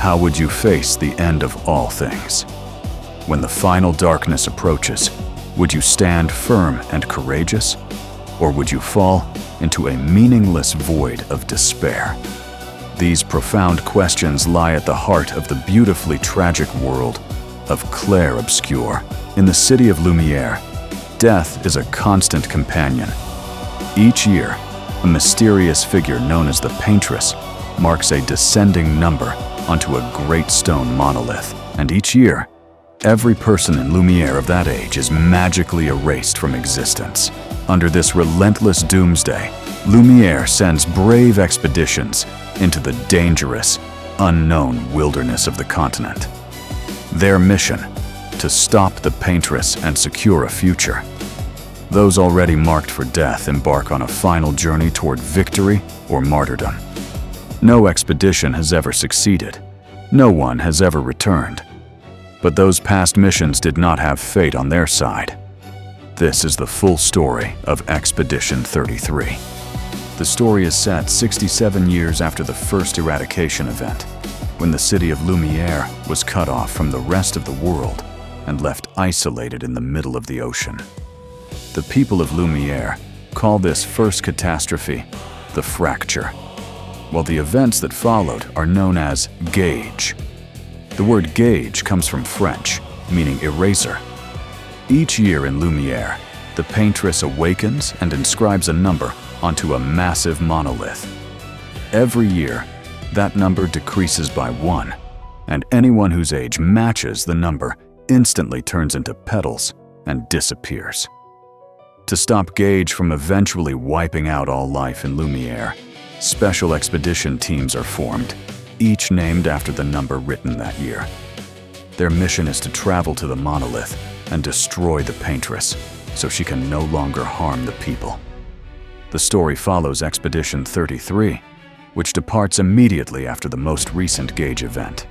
How would you face the end of all things? When the final darkness approaches, would you stand firm and courageous? Or would you fall into a meaningless void of despair? These profound questions lie at the heart of the beautifully tragic world of Clair Obscur. In the city of Lumière, death is a constant companion. Each year, a mysterious figure known as the Paintress marks a descending number onto a great stone monolith. And each year, every person in Lumière of that age is magically erased from existence. Under this relentless doomsday, Lumière sends brave expeditions into the dangerous, unknown wilderness of the continent. Their mission: to stop the Paintress and secure a future. Those already marked for death embark on a final journey toward victory or martyrdom. No expedition has ever succeeded. No one has ever returned. But those past missions did not have fate on their side. This is the full story of Expedition 33. The story is set 67 years after the first eradication event, when the city of Lumière was cut off from the rest of the world and left isolated in the middle of the ocean. The people of Lumière call this first catastrophe the fracture, while the events that followed are known as gauge. The word gauge comes from French, meaning eraser. Each year in Lumière, the Paintress awakens and inscribes a number onto a massive monolith. Every year, that number decreases by 1, and anyone whose age matches the number instantly turns into petals and disappears. To stop Gauge from eventually wiping out all life in Lumière, special expedition teams are formed, each named after the number written that year. Their mission is to travel to the monolith and destroy the Paintress so she can no longer harm the people. The story follows Expedition 33, which departs immediately after the most recent Gauge event.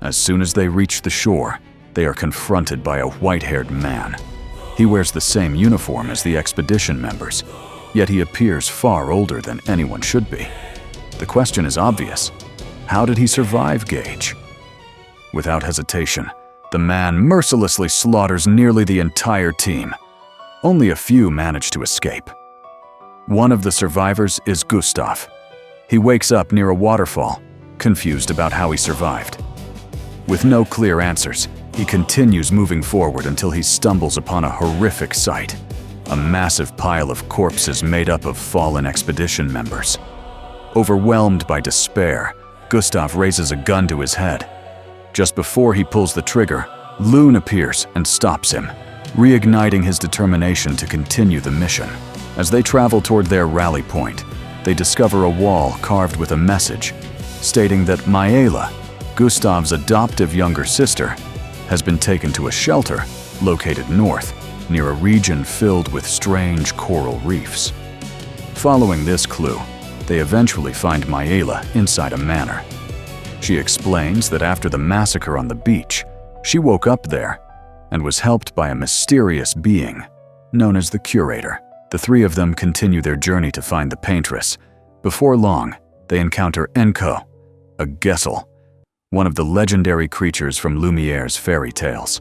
As soon as they reach the shore, they are confronted by a white-haired man. He wears the same uniform as the expedition members, yet he appears far older than anyone should be. The question is obvious: how did he survive Gauge? Without hesitation, the man mercilessly slaughters nearly the entire team. Only a few manage to escape. One of the survivors is Gustave. He wakes up near a waterfall, confused about how he survived. With no clear answers, he continues moving forward until he stumbles upon a horrific sight: a massive pile of corpses made up of fallen expedition members. Overwhelmed by despair, Gustave raises a gun to his head. Just before he pulls the trigger, Loon appears and stops him, reigniting his determination to continue the mission. As they travel toward their rally point, they discover a wall carved with a message stating that Maelle, Gustave's adoptive younger sister, has been taken to a shelter located north, near a region filled with strange coral reefs. Following this clue, they eventually find Maelle inside a manor. She explains that after the massacre on the beach, she woke up there and was helped by a mysterious being known as the Curator. The three of them continue their journey to find the Paintress. Before long, they encounter Enko, a Gessel, one of the legendary creatures from Lumière's fairy tales.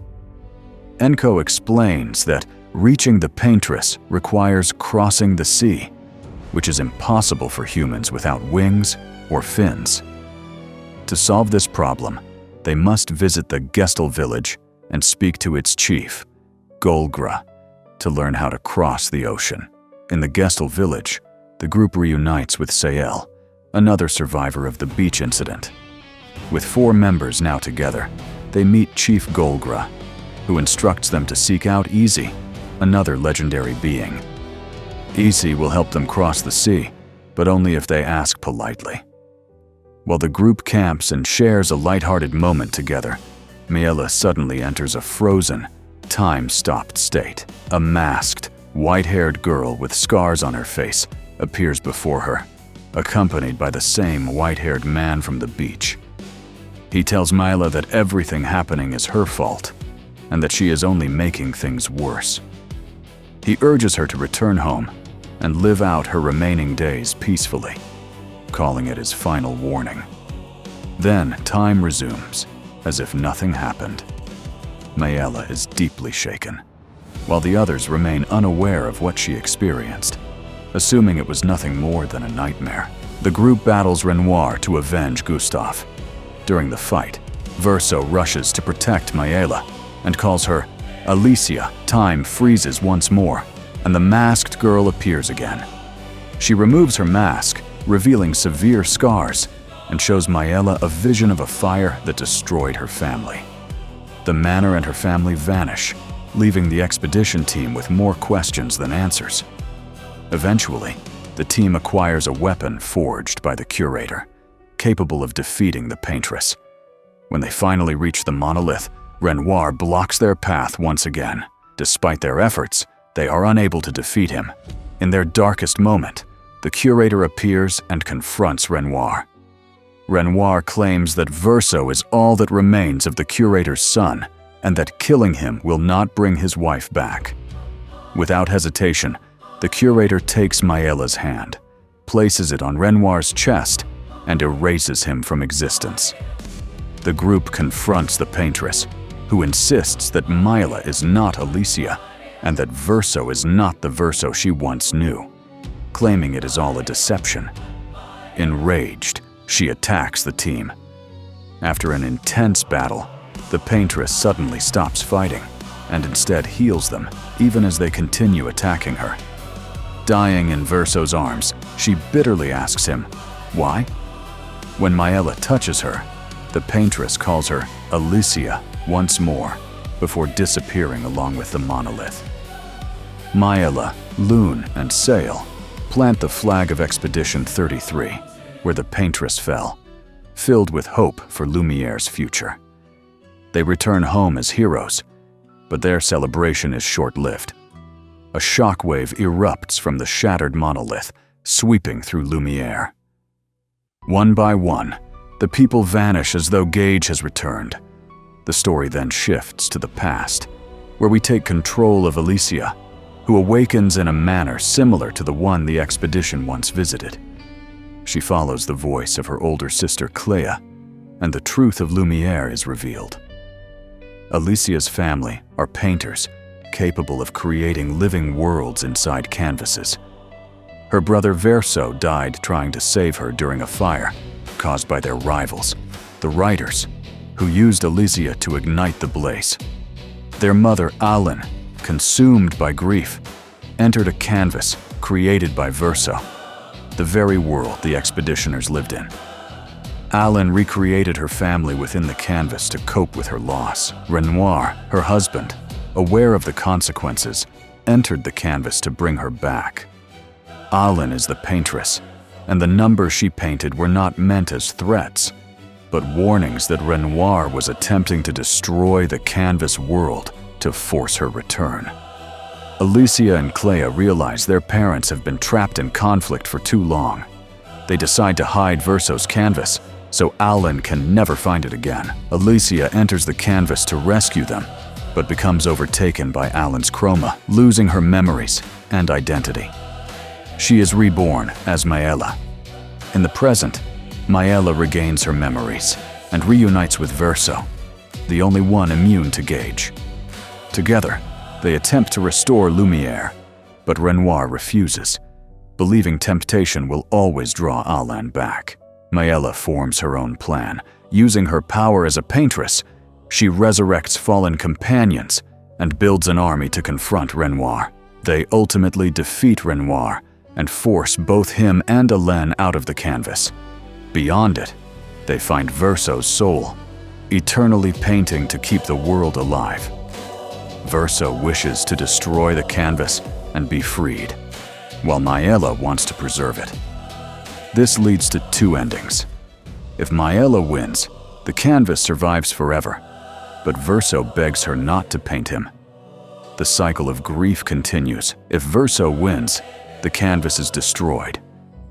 Enko explains that reaching the Paintress requires crossing the sea, which is impossible for humans without wings or fins. To solve this problem, they must visit the Gessel village and speak to its chief, Golgra, to learn how to cross the ocean. In the Gessel village, the group reunites with Maelle, another survivor of the beach incident. With 4 members now together, they meet Chief Golgra, who instructs them to seek out Easy, another legendary being. Easy will help them cross the sea, but only if they ask politely. While the group camps and shares a lighthearted moment together, Maelle suddenly enters a frozen, time-stopped state. A masked, white-haired girl with scars on her face appears before her, accompanied by the same white-haired man from the beach. He tells Maelle that everything happening is her fault, and that she is only making things worse. He urges her to return home and live out her remaining days peacefully, calling it his final warning. Then time resumes, as if nothing happened. Maelle is deeply shaken, while the others remain unaware of what she experienced, assuming it was nothing more than a nightmare. The group battles Renoir to avenge Gustave. During the fight, Verso rushes to protect Maelle and calls her Alicia. Time freezes once more, and the masked girl appears again. She removes her mask, revealing severe scars, and shows Maelle a vision of a fire that destroyed her family. The manor and her family vanish, leaving the expedition team with more questions than answers. Eventually, the team acquires a weapon forged by the curator, capable of defeating the Paintress. When they finally reach the monolith, Renoir blocks their path once again. Despite their efforts, they are unable to defeat him. In their darkest moment, the curator appears and confronts Renoir. Renoir claims that Verso is all that remains of the curator's son, and that killing him will not bring his wife back. Without hesitation, the curator takes Maelle's hand, places it on Renoir's chest, and erases him from existence. The group confronts the Paintress, who insists that Maelle is not Alicia, and that Verso is not the Verso she once knew, claiming it is all a deception. Enraged, she attacks the team. After an intense battle, the Paintress suddenly stops fighting and instead heals them, even as they continue attacking her. Dying in Verso's arms, she bitterly asks him, why? When Maelle touches her, the Paintress calls her Alicia once more, before disappearing along with the monolith. Maelle, Lune, and Sael plant the flag of Expedition 33, where the Paintress fell, filled with hope for Lumiere's future. They return home as heroes, but their celebration is short-lived. A shockwave erupts from the shattered monolith, sweeping through Lumiere. One by one, the people vanish as though Gage has returned. The story then shifts to the past, where we take control of Alicia, who awakens in a manner similar to the one the expedition once visited. She follows the voice of her older sister Clair, and the truth of Lumiere is revealed. Alicia's family are painters, capable of creating living worlds inside canvases. Her brother Verso died trying to save her during a fire caused by their rivals, the writers, who used Alicia to ignite the blaze. Their mother, Alan, consumed by grief, entered a canvas created by Verso, the very world the expeditioners lived in. Alan recreated her family within the canvas to cope with her loss. Renoir, her husband, aware of the consequences, entered the canvas to bring her back. Alan is the Paintress, and the numbers she painted were not meant as threats, but warnings that Renoir was attempting to destroy the canvas world to force her return. Alicia and Clair realize their parents have been trapped in conflict for too long. They decide to hide Verso's canvas, so Alan can never find it again. Alicia enters the canvas to rescue them, but becomes overtaken by Alan's chroma, losing her memories and identity. She is reborn as Maelle. In the present, Maelle regains her memories and reunites with Verso, the only one immune to Gage. Together, they attempt to restore Lumiere, but Renoir refuses, believing temptation will always draw Alan back. Maelle forms her own plan. Using her power as a paintress, she resurrects fallen companions and builds an army to confront Renoir. They ultimately defeat Renoir and force both him and Alain out of the canvas. Beyond it, they find Verso's soul, eternally painting to keep the world alive. Verso wishes to destroy the canvas and be freed, while Maelle wants to preserve it. This leads to two endings. If Maelle wins, the canvas survives forever, but Verso begs her not to paint him. The cycle of grief continues. If Verso wins, the canvas is destroyed,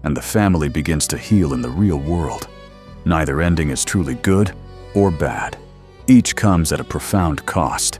and the family begins to heal in the real world. Neither ending is truly good or bad. Each comes at a profound cost.